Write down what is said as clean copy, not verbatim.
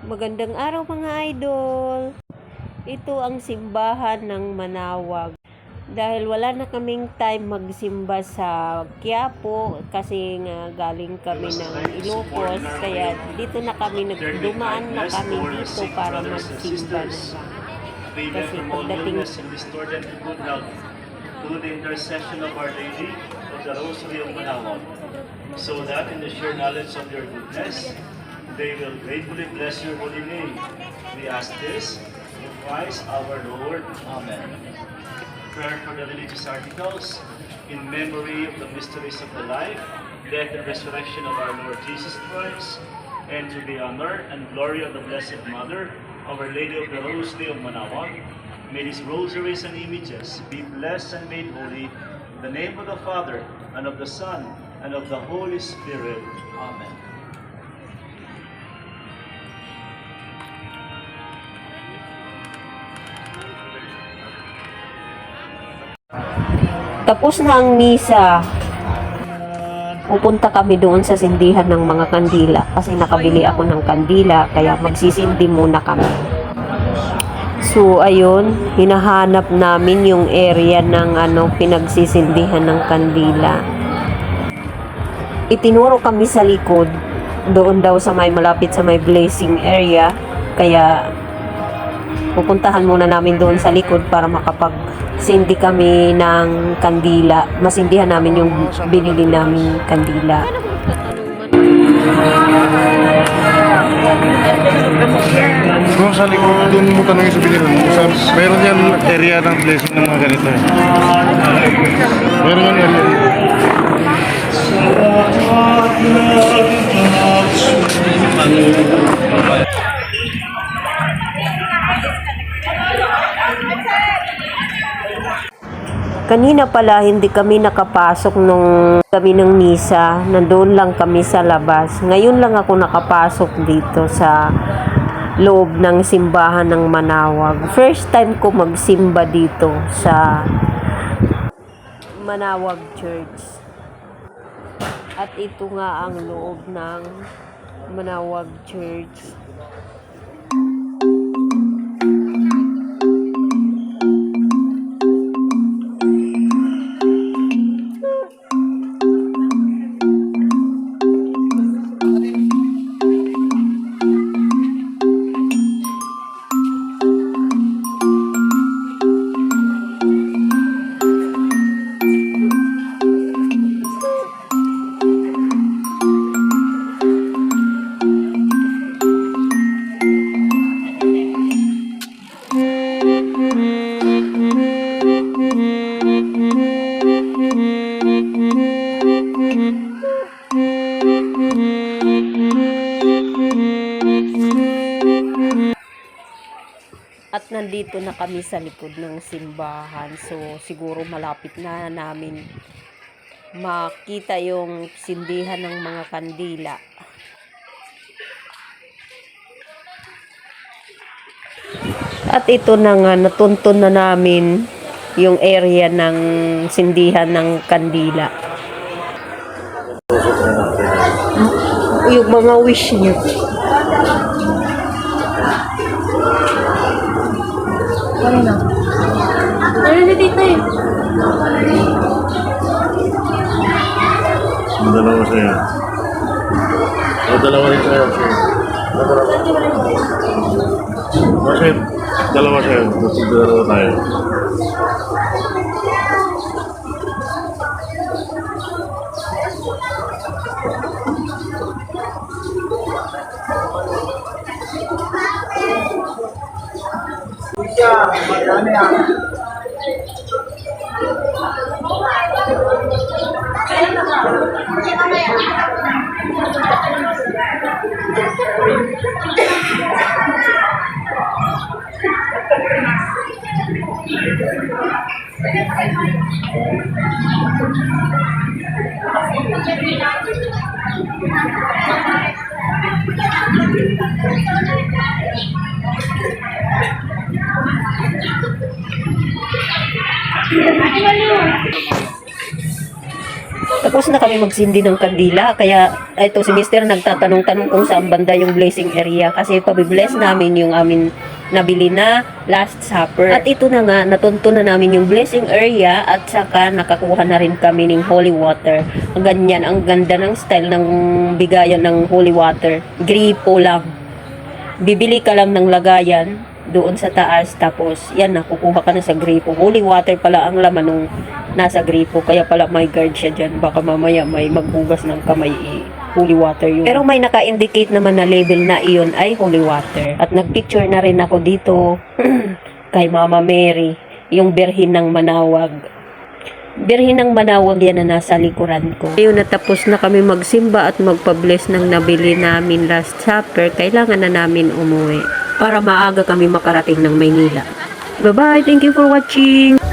Magandang araw mga idol. Ito ang simbahan ng Manawag. Dahil wala na kaming time magsimba sa Quiapo kasi nga galing kami ng Ilocos, kaya dito na kami dumaan na kami dito para magsimba na lang. Kasi pagdating through the intercession of Our Lady of the Rosary of Manawag, so that in the sheer knowledge of your goodness, they will gratefully bless your holy name. We ask this through Christ our Lord. Amen. Prayer for the religious articles in memory of the mysteries of the life, death, and resurrection of our Lord Jesus Christ, and to the honor and glory of the Blessed Mother, Our Lady of the Rosary of Manawag. May these rosaries and images be blessed and made holy in the name of the Father, and of the Son, and of the Holy Spirit. Amen. tapos na ang misa. Pupunta kami doon sa sindihan ng mga kandila kasi nakabili ako ng kandila, kaya magsisindi muna kami. So ayun, hinahanap namin yung area ng pinagsisindihan ng kandila. Itinuro kami sa likod, doon daw sa malapit sa may blessing area, kaya pupuntahan muna namin doon sa likod para makapagsindi kami ng kandila. Masindihan namin yung binili namin kandila. Kung sa likod, doon mo tanongin sa binili mo. Meron yan area ng blessing ng mga ganito eh. Meron yan area. Kanina pala hindi kami nakapasok nung kami ng misa. Nandoon lang kami sa labas. Ngayon lang ako nakapasok dito sa loob ng simbahan ng Manawag. First time ko magsimba dito sa Manawag Church. At ito nga ang loob ng Manawag Church. At nandito na kami sa likod ng simbahan. So, siguro malapit na namin makita yung sindihan ng mga kandila. At ito na nga, natuntun na namin yung area ng sindihan ng kandila. Yung mga wish niyo. Ano na? Ano na dito eh? Ang dalawa sa'yo. O, dalawa rin sa'yo. Bakit? Dalawa sa'yo. Kasi dalawa tayo. Tapos Tapos na kami magsindi ng kandila, kaya ito si Mr. nagtatanong-tanong kung saan banda yung blessing area kasi pabibless namin yung amin nabili na Last Supper. At ito na nga, natunto na namin yung blessing area at saka nakakuha na rin kami ng holy water. Ang ganyan, ang ganda ng style ng bigayan ng holy water. Gripo lang. Bibili ka lang ng lagayan doon sa taas, tapos yan na, kukuha ka na sa gripo. Holy water pala ang laman nung nasa gripo, kaya pala may guard siya dyan. Baka mamaya may maghugas ng kamay, holy water yun. Pero may naka-indicate naman na label na iyon ay holy water. At nagpicture na rin ako dito kay Mama Mary, yung Birhin ng Manawag. Birhin ng Manawag yan na nasa likuran ko. Ngayon natapos na kami magsimba at magpa-bless ng nabili namin Last Supper, kailangan na namin umuwi para maaga kami makarating ng Maynila. Bye-bye! Thank you for watching!